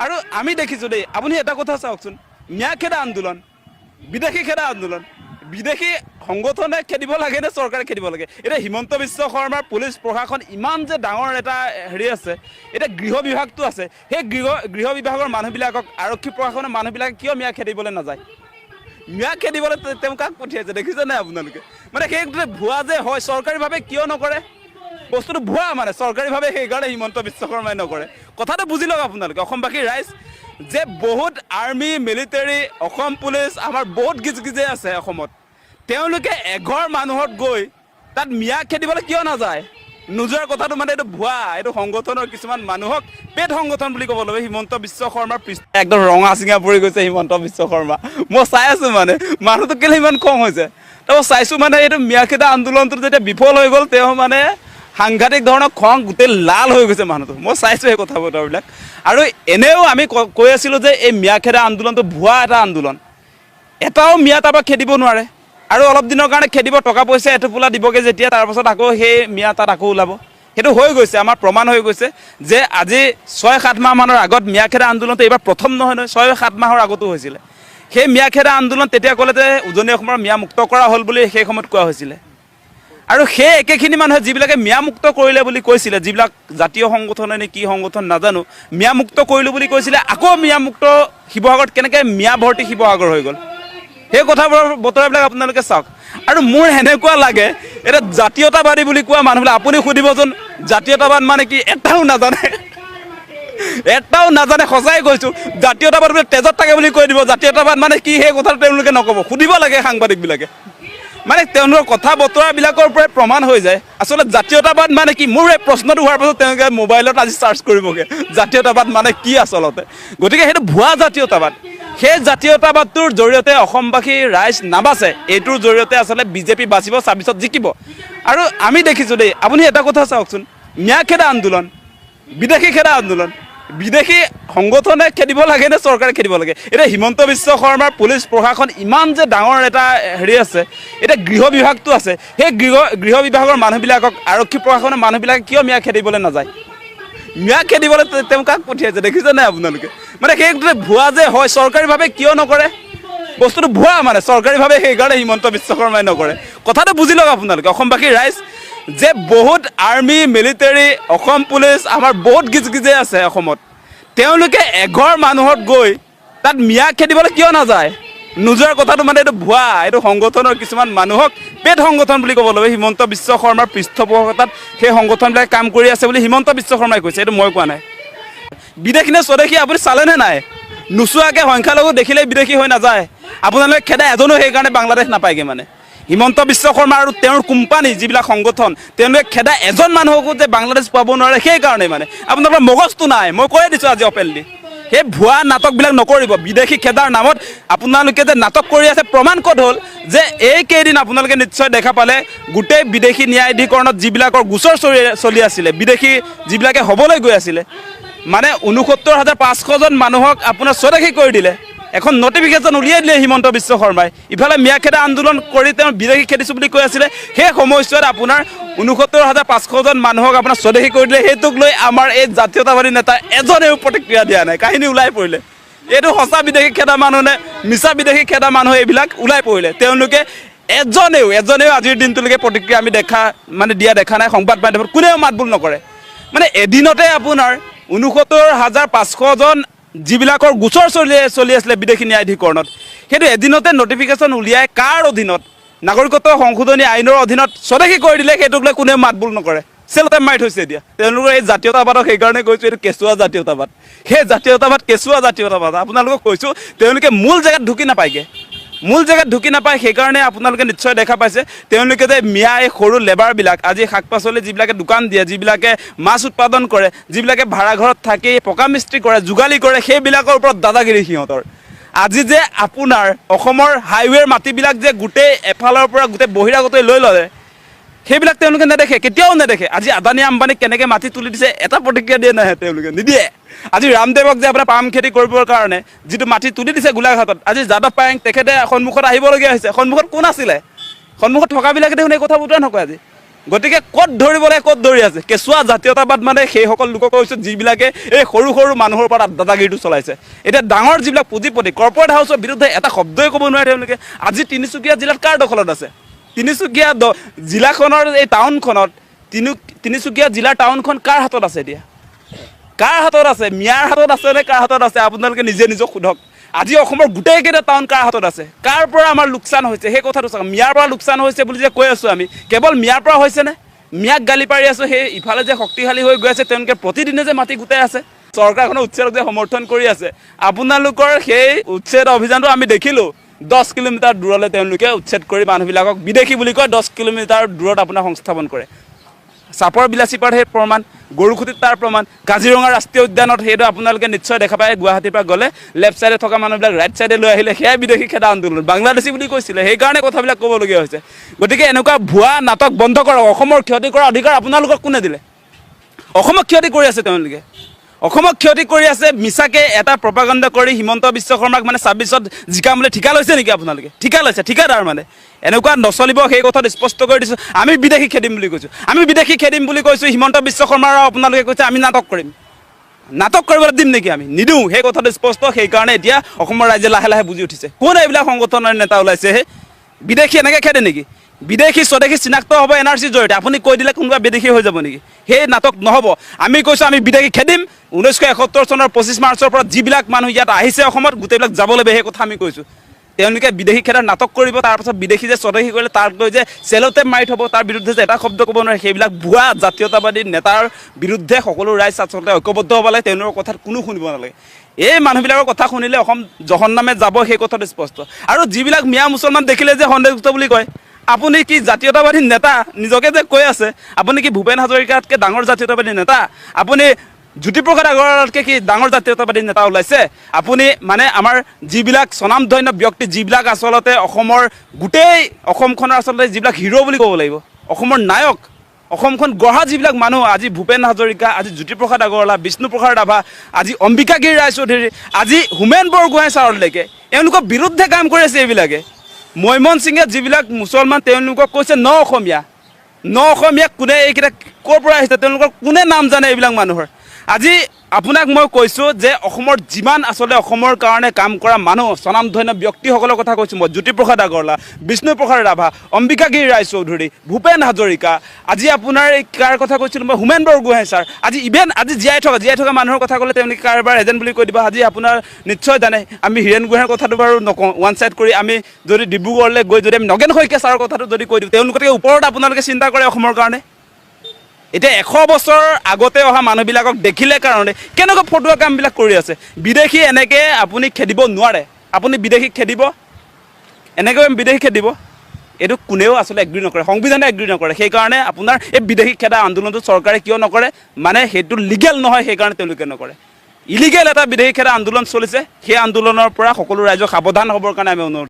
আৰু আমি দেখিছোঁ দেই, আপুনি এটা কথা চাওকচোন, ম্যাদ খেদা আন্দোলন, বিদেশী খেদা আন্দোলন, বিদেশী সংগঠনে খেদিব লাগে নে চৰকাৰে খেদিব লাগে? এতিয়া হিমন্ত বিশ্ব শৰ্মাৰ পুলিচ প্ৰশাসন ইমান যে ডাঙৰ এটা হেৰি আছে, এতিয়া গৃহ বিভাগটো আছে, সেই গৃহ বিভাগৰ মানুহবিলাকক আৰক্ষী প্ৰশাসনৰ মানুহবিলাকে কিয় ম্যাদ খেদিবলৈ নাযায়? ম্যাদ খেদিবলৈ তেওঁ কাক পঠিয়াইছে দেখিছে নাই আপোনালোকে? মানে সেই ভুৱা যে হয় চৰকাৰীভাৱে কিয় নকৰে? বস্তুটো ভুৱা মানে চৰকাৰীভাৱে সেইকাৰণে হিমন্ত বিশ্ব শৰ্মাই নকৰে। কথাটো বুজি লওক আপোনালোকে অসমবাসী ৰাইজ, যে বহুত আৰ্মি মিলিটাৰী অসম পুলিচ আমাৰ বহুত গিজগিজে আছে অসমত, তেওঁলোকে এঘৰ মানুহত গৈ তাত ম্যাদ খেদিবলৈ কিয় নাযায়? নোযোৱাৰ কথাটো মানে এইটো ভুৱা, এইটো সংগঠনৰ কিছুমান মানুহক পেট সংগঠন বুলি ক'ব লাগিব। হিমন্ত বিশ্ব শৰ্মাৰ একদম ৰঙা চিঙা পৰি গৈছে হিমন্ত বিশ্ব শৰ্মা। মই চাই আছোঁ মানে মানুহটো কেলে ইমান খং হৈছে, তো চাইছোঁ মানে এইটো ম্যাদ খেদা আন্দোলনটো যেতিয়া বিফল হৈ গ'ল, তেওঁ মানে সাংঘাতিক ধৰণৰ খং, গোটেই লাল হৈ গৈছে মানুহটো। মই চাইছোঁ সেই কথা বতৰাবিলাক। আৰু এনেও আমি কৈ আছিলোঁ যে এই ম্যাদ খেদা আন্দোলনটো ভুৱা এটা আন্দোলন, এটাও ম্যাদ তাৰপৰা খেদিব নোৱাৰে। আৰু অলপ দিনৰ কাৰণে খেদিব, টকা পইচা এটোপোলা দিবগৈ যেতিয়া, তাৰপাছত আকৌ সেই ম্যাদ তাত আকৌ ওলাব। সেইটো হৈ গৈছে, আমাৰ প্ৰমাণ হৈ গৈছে যে আজি 6-7 মাহমানৰ আগত ম্যাদ খেদা আন্দোলনটো এইবাৰ প্ৰথম নহয় 6-7 মাহৰ আগতো হৈছিলে। সেই ম্যাদ খেদা আন্দোলন তেতিয়া ক'লে যে উজনি অসমৰ ম্যাদ মুক্ত কৰা হ'ল বুলি সেই সময়ত কোৱা হৈছিলে। আৰু সেই একেখিনি মানুহে যিবিলাকে ম্যাদ মুক্ত কৰিলে বুলি কৈছিলে, যিবিলাক জাতীয় সংগঠনে নে কি সংগঠন নাজানো, ম্যাদ মুক্ত কৰিলোঁ বুলি কৈছিলে, আকৌ ম্যাদ মুক্ত শিৱসাগৰত কেনেকৈ ম্যাদ ভৰ্তি শিৱসাগৰ হৈ গ'ল, সেই কথাবোৰৰ বতৰাবিলাক আপোনালোকে চাওক। আৰু মোৰ এনেকুৱা লাগে এতিয়া জাতীয়তাবাদী বুলি কোৱা মানুহবিলাক, আপুনি সুধিবচোন জাতীয়তাবাদ মানে কি? এটাও নাজানে, এটাও নাজানে, সঁচাই কৈছোঁ। জাতীয়তাবাদ বোলে তেজত থাকে বুলি কৈ দিব, জাতীয়তাবাদ মানে কি সেই কথাটো তেওঁলোকে নক'ব, সুধিব লাগে সাংবাদিকবিলাকে। মানে তেওঁলোকৰ কথা বতৰাবিলাকৰ পৰাই প্ৰমাণ হৈ যায় আচলতে জাতীয়তাবাদ মানে কি। মোৰ এই প্ৰশ্নটো হোৱাৰ পাছত তেওঁলোকে মোবাইলত আজি চাৰ্চ কৰিবগৈ জাতীয়তাবাদ মানে কি আচলতে। গতিকে সেইটো ভুৱা জাতীয়তাবাদ। সেই জাতীয়তাবাদটোৰ জৰিয়তে অসমবাসী ৰাইজ নাবাচে, এইটোৰ জৰিয়তে আচলতে বিজেপি বাচিব, 26ত জিকিব। আৰু আমি দেখিছোঁ দেই, আপুনি এটা কথা চাওকচোন, ম্যাদ খেদা আন্দোলন, বিদেশী খেদা আন্দোলন, বিদেশী সংগঠনে খেদিব লাগে নে চৰকাৰে খেদিব লাগে? এতিয়া হিমন্ত বিশ্ব শৰ্মাৰ পুলিচ প্ৰশাসন ইমান যে ডাঙৰ এটা হেৰি আছে, এতিয়া গৃহ বিভাগটো আছে, সেই গৃহ বিভাগৰ মানুহবিলাকক আৰক্ষী প্ৰশাসনৰ মানুহবিলাকে কিয় ম্যাদ খেদিবলৈ নাযায়? ম্যাদ খেদিবলৈ তেওঁ কাক পঠিয়াইছে দেখিছে নাই আপোনালোকে? মানে সেই ভুৱা যে হয় চৰকাৰীভাৱে কিয় নকৰে? বস্তুটো ভুৱা মানে চৰকাৰীভাৱে সেইকাৰণে হিমন্ত বিশ্ব শৰ্মাই নকৰে। কথাটো বুজি লওক আপোনালোকে অসমবাসী ৰাইজ, যে বহুত আৰ্মি মিলিটাৰী অসম পুলিচ আমাৰ বহুত গিজগিজে আছে অসমত, তেওঁলোকে এঘৰ মানুহত গৈ তাত ম্যাদ খেদিবলৈ কিয় নাযায়? নোযোৱাৰ কথাটো মানে এইটো ভুৱা, এইটো সংগঠনৰ কিছুমান মানুহক পেট সংগঠন বুলি ক'ব লাগিব। হিমন্ত বিশ্ব শৰ্মাৰ পৃষ্ঠপোষকতাত সেই সংগঠনবিলাকে কাম কৰি আছে বুলি হিমন্ত বিশ্ব শৰ্মাই কৈছে, এইটো মই কোৱা নাই। বিদেশী নে স্বদেশী আপুনি চালেনে নাই? নোচোৱাকৈ সংখ্যালঘু দেখিলেই বিদেশী হৈ নাযায়। আপোনালোকে খেদা এজনো সেইকাৰণে বাংলাদেশ নাপায়গৈ। মানে হিমন্ত বিশ্ব শৰ্মা আৰু তেওঁৰ কোম্পানী যিবিলাক সংগঠন, তেওঁলোকে খেদা এজন মানুহকো যে বাংলাদেশ পাব নোৱাৰে সেইকাৰণে। মানে আপোনালোকৰ মগজটো নাই, মই কৈয়ে দিছোঁ আজি অপেনলি। সেই ভুৱা নাটকবিলাক নকৰিব। বিদেশী খেদাৰ নামত আপোনালোকে যে নাটক কৰি আছে, প্ৰমাণ ক'ত হ'ল? যে এইকেইদিন আপোনালোকে নিশ্চয় দেখা পালে, গোটেই বিদেশী ন্যায়াধিকৰণত যিবিলাকৰ গোচৰ চলি আছিলে, বিদেশী যিবিলাকে হ'বলৈ গৈ আছিলে, মানে 69,500জন মানুহক আপোনাৰ স্বদেশী কৰি দিলে। এখন নটিফিকেশ্যন উলিয়াই দিলে হিমন্ত বিশ্ব শৰ্মাই। ইফালে ম্যাদ খেদা আন্দোলন কৰি তেওঁ বিদেশী খেদিছোঁ বুলি কৈ আছিলে, সেই সময়ছোৱাত আপোনাৰ 69,500জন মানুহক আপোনাৰ স্বদেশী কৰি দিলে। সেইটোক লৈ আমাৰ এই জাতীয়তাবাদী নেতা এজনেও প্ৰতিক্ৰিয়া দিয়া নাই, কাহিনী ওলাই পৰিলে। এইটো সঁচা বিদেশী খেদা মানুহ নে মিছা বিদেশী খেদা মানুহ, এইবিলাক ওলাই পৰিলে। তেওঁলোকে এজনেও আজিৰ দিনটোলৈকে প্ৰতিক্ৰিয়া আমি দিয়া দেখা নাই। সংবাদ মাধ্যমত কোনেও মাতবোল নকৰে। মানে এদিনতে আপোনাৰ 69,500জন যিবিলাকৰ গোচৰ চলি আছিলে বিদেশী ন্যায়াধিকৰণত, সেইটো এদিনতে নটিফিকেশ্যন উলিয়াই কাৰ অধীনত? নাগৰিকত্ব সংশোধনী আইনৰ অধীনত স্বদেশী কৰি দিলে। সেইটোক লৈ কোনেও মাতবোল নকৰে, চেলটেপ মাৰি থৈছে। এতিয়া তেওঁলোকৰ এই জাতীয়তাবাদক সেইকাৰণে কৈছোঁ, এইটো কেঁচুৱা জাতীয়তাবাদ। সেই জাতীয়তাবাদ কেঁচুৱা জাতীয়তাবাদ। আপোনালোকক কৈছোঁ, তেওঁলোকে মূল জেগাত ঢুকি নাপায়গৈ, সেইকাৰণে আপোনালোকে নিশ্চয় দেখা পাইছে তেওঁলোকে যে এই সৰু লেবাৰবিলাক, আজি শাক পাচলি যিবিলাকে দোকান দিয়ে, যিবিলাকে মাছ উৎপাদন কৰে, যিবিলাকে ভাড়াঘৰত থাকি পকা মিস্ত্ৰী কৰে, যোগালী কৰে, সেইবিলাকৰ ওপৰত দাদাগিৰি সিহঁতৰ। আজি যে আপোনাৰ অসমৰ হাইৱেৰ মাটিবিলাক যে গোটেই এফালৰ পৰা গোটেই বহিৰাগতই লৈ ল'লে, সেইবিলাক তেওঁলোকে নেদেখে, কেতিয়াও নেদেখে। আজি আদানী আম্বানীক কেনেকৈ মাটি তুলি দিছে এটা প্ৰতিক্ৰিয়া দিয়ে নাহে, তেওঁলোকে নিদিয়ে। আজি ৰামদেৱক যে আপোনাৰ পাম খেতি কৰিবৰ কাৰণে যিটো মাটি তুলি দিছে গোলাঘাটত, আজি যাদৱ পায়েং তেখেতে সন্মুখত আহিবলগীয়া হৈছে। সন্মুখত কোন আছিলে? সন্মুখত থকাবিলাকে দেখোন এই কথা বতৰা নকয়। আজি গতিকে ক'ত ধৰিব লাগে ক'ত ধৰি আছে কেঁচুৱা জাতীয়তাবাদ মানে সেইসকল লোকক কৈছোঁ যিবিলাকে এই সৰু সৰু মানুহৰ ওপৰত দাদাগিৰিটো চলাইছে এতিয়া ডাঙৰ যিবিলাক পুঁজিপতি কৰ্পৰেট হাউচৰ বিৰুদ্ধে এটা শব্দই ক'ব নোৱাৰে তেওঁলোকে আজি তিনিচুকীয়া জিলাত কাৰ দখলত আছে তিনিচুকীয়া জিলাখনৰ এই টাউনখনত তিনিচুকীয়া জিলাৰ টাউনখন কাৰ হাতত আছে এতিয়া কাৰ হাতত আছে মিয়াৰ হাতত আছে নে কাৰ হাতত আছে আপোনালোকে নিজে নিজক সোধক আজি অসমৰ গোটেইকেইটা টাউন কাৰ হাতত আছে কাৰ পৰা আমাৰ লোকচান হৈছে সেই কথাটো চাওক মিয়াৰ পৰা লোকচান হৈছে বুলি যে কৈ আছোঁ আমি কেৱল মিয়াৰ পৰা হৈছেনে মিয়াক গালি পাৰি আছোঁ সেই ইফালে যে শক্তিশালী হৈ গৈ আছে তেওঁলোকে প্ৰতিদিনে যে মাটি গোটাই আছে চৰকাৰখনৰ উচ্ছেদক যে সমৰ্থন কৰি আছে আপোনালোকৰ সেই উচ্ছেদ অভিযানটো আমি দেখিলোঁ 10 কিলোমিটাৰ দূৰলৈ তেওঁলোকে উচ্ছেদ কৰি মানুহবিলাকক বিদেশী বুলি কয় 10 কিলোমিটাৰ দূৰত আপোনাৰ সংস্থাপন কৰে চাপৰ বিলাচীপাত সেই প্ৰমাণ গৰুখুটিত তাৰ প্ৰমাণ কাজিৰঙা ৰাষ্ট্ৰীয় উদ্যানত সেইটো আপোনালোকে নিশ্চয় দেখা পায় গুৱাহাটীৰ পৰা গ'লে লেফ্ট ছাইডে থকা মানুহবিলাক ৰাইট ছাইডে লৈ আহিলে সেয়াই বিদেশী খেদা আন্দোলন বাংলাদেশী বুলি কৈছিলে সেইকাৰণে কথাবিলাক ক'বলগীয়া হৈছে গতিকে এনেকুৱা ভুৱা নাটক বন্ধ কৰক অসমৰ ক্ষতি কৰাৰ অধিকাৰ আপোনালোকক কোনে দিলে অসমক ক্ষতি কৰি আছে তেওঁলোকে অসমক ক্ষতি কৰি আছে মিছাকে এটা প্ৰপাগাণ্ডা কৰি হিমন্ত বিশ্ব শৰ্মাক মানে 26ত জিকাম বুলি ঠিকা লৈছে নেকি আপোনালোকে ঠিকা লৈছে ঠিকাদাৰ মানে এনেকুৱা নচলিব সেই কথাত স্পষ্ট কৰি দিছোঁ আমি বিদেশী খেদিম বুলি কৈছোঁ আমি বিদেশী খেদিম বুলি কৈছোঁ হিমন্ত বিশ্ব শৰ্মাৰ আপোনালোকে কৈছে আমি নাটক কৰিম নাটক কৰিবলৈ দিম নেকি আমি নিদিওঁ সেই কথাটো স্পষ্ট সেইকাৰণে এতিয়া অসমৰ ৰাইজে লাহে লাহে বুজি উঠিছে কোন এইবিলাক সংগঠনৰ নেতা ওলাইছে হে বিদেশী এনেকৈ খেদে নেকি বিদেশী স্বদেশী চিনাক্ত হ'ব এনআৰচিৰ জৰিয়তে আপুনি কৈ দিলে কোনোবা বিদেশী হৈ যাব নেকি সেই নাটক নহ'ব আমি কৈছোঁ আমি বিদেশী খেদিম 1971 চনৰ 25 মাৰ্চৰ পৰা যিবিলাক মানুহ ইয়াত আহিছে অসমত গোটেইবিলাক যাব লাগিব সেই কথা আমি কৈছোঁ তেওঁলোকে বিদেশী খেদাৰ নাটক কৰিব তাৰপাছত বিদেশী যে স্বদেশী কৰিলে তাক লৈ যে চেলতে মাৰি থ'ব তাৰ বিৰুদ্ধে যে এটা শব্দ ক'ব নোৱাৰে সেইবিলাক ভুৱা জাতীয়তাবাদী নেতাৰ বিৰুদ্ধে সকলো ৰাইজ আচলতে ঐক্যবদ্ধ হ'ব লাগে তেওঁলোকৰ কথাত কোনো শুনিব নালাগে এই মানুহবিলাকৰ কথা শুনিলে অসম জহন্নামে যাব সেই কথাটো স্পষ্ট আৰু যিবিলাক মিয়া মুছলমান দেখিলে যে সন্দেহযুক্ত বুলি কয় আপুনি কি জাতীয়তাবাদী নেতা নিজকে যে কৈ আছে আপুনি কি ভূপেন হাজৰিকাতকৈ ডাঙৰ জাতীয়তাবাদী নেতা আপুনি জ্যোতিপ্ৰসাদ আগৰৱালাতকৈ কি ডাঙৰ জাতীয়তাবাদী নেতা ওলাইছে আপুনি মানে আমাৰ যিবিলাক স্বনামধন্য ব্যক্তি যিবিলাক আচলতে অসমৰ গোটেই অসমখনৰ আচলতে যিবিলাক হিৰ' বুলি ক'ব লাগিব অসমৰ নায়ক অসমখন গঢ়া যিবিলাক মানুহ আজি ভূপেন হাজৰিকা আজি জ্যোতিপ্ৰসাদ আগৰৱালা বিষ্ণুপ্ৰসাদ ৰাভা আজি অম্বিকাগিৰি ৰায়চৌধুৰী আজি হোমেন বৰগোহাঁই ছাৰলৈকে এওঁলোকৰ বিৰুদ্ধে কাম কৰি আছে এইবিলাকে মৈমন সিঙে যিবিলাক মুছলমান তেওঁলোকক কৈছে ন অসমীয়া কোনে এইকেইটা ক'ৰ পৰা আহিছে তেওঁলোকৰ কোনে নাম জানে এইবিলাক মানুহৰ আজি আপোনাক মই কৈছোঁ যে অসমৰ যিমান আচলতে অসমৰ কাৰণে কাম কৰা মানুহ স্বনামধন্য ব্যক্তিসকলৰ কথা কৈছোঁ মই জ্যোতিপ্ৰসাদ আগৰৱালা বিষ্ণুপ্ৰসাদ ৰাভা অম্বিকাগিৰি ৰায়চৌধুৰী ভূপেন হাজৰিকা আজি আপোনাৰ এই কাৰ কথা কৈছিলোঁ মই হোমেন বৰগোহাঁই ছাৰ আজি ইভেন আজি জীয়াই থকা মানুহৰ কথা ক'লে তেওঁলোকে কাৰোবাৰ এজেণ্ট বুলি কৈ দিব আজি আপোনাৰ নিশ্চয় জানে আমি হীৰেণ গোহাঁইৰ কথাটো বাৰু নকওঁ ওৱান চাইড কৰি আমি যদি ডিব্ৰুগড়লৈ গৈ যদি আমি নগেন শইকীয়া ছাৰৰ কথাটো যদি কৈ দিওঁ তেওঁলোকতকৈ ওপৰত আপোনালোকে চিন্তা কৰে অসমৰ কাৰণে এতিয়া 100 বছৰ আগতে অহা মানুহবিলাকক দেখিলে কাৰণে কেনেকুৱা ফটোৱা কামবিলাক কৰি আছে বিদেশী এনেকৈ আপুনি খেদিব নোৱাৰে আপুনি বিদেশীক খেদিব এনেকৈ বিদেশী খেদিব এইটো কোনেও আচলতে এগ্ৰী নকৰে সংবিধানে এগ্ৰী নকৰে সেইকাৰণে আপোনাৰ এই বিদেশী খেদা আন্দোলনটো চৰকাৰে কিয় নকৰে মানে সেইটো লিগেল নহয় সেইকাৰণে তেওঁলোকে নকৰে ইলিগেল এটা বিদেশী খেদা আন্দোলন চলিছে সেই আন্দোলনৰ পৰা সকলো ৰাইজক সাৱধান হ'বৰ কাৰণে আমি অনুৰোধ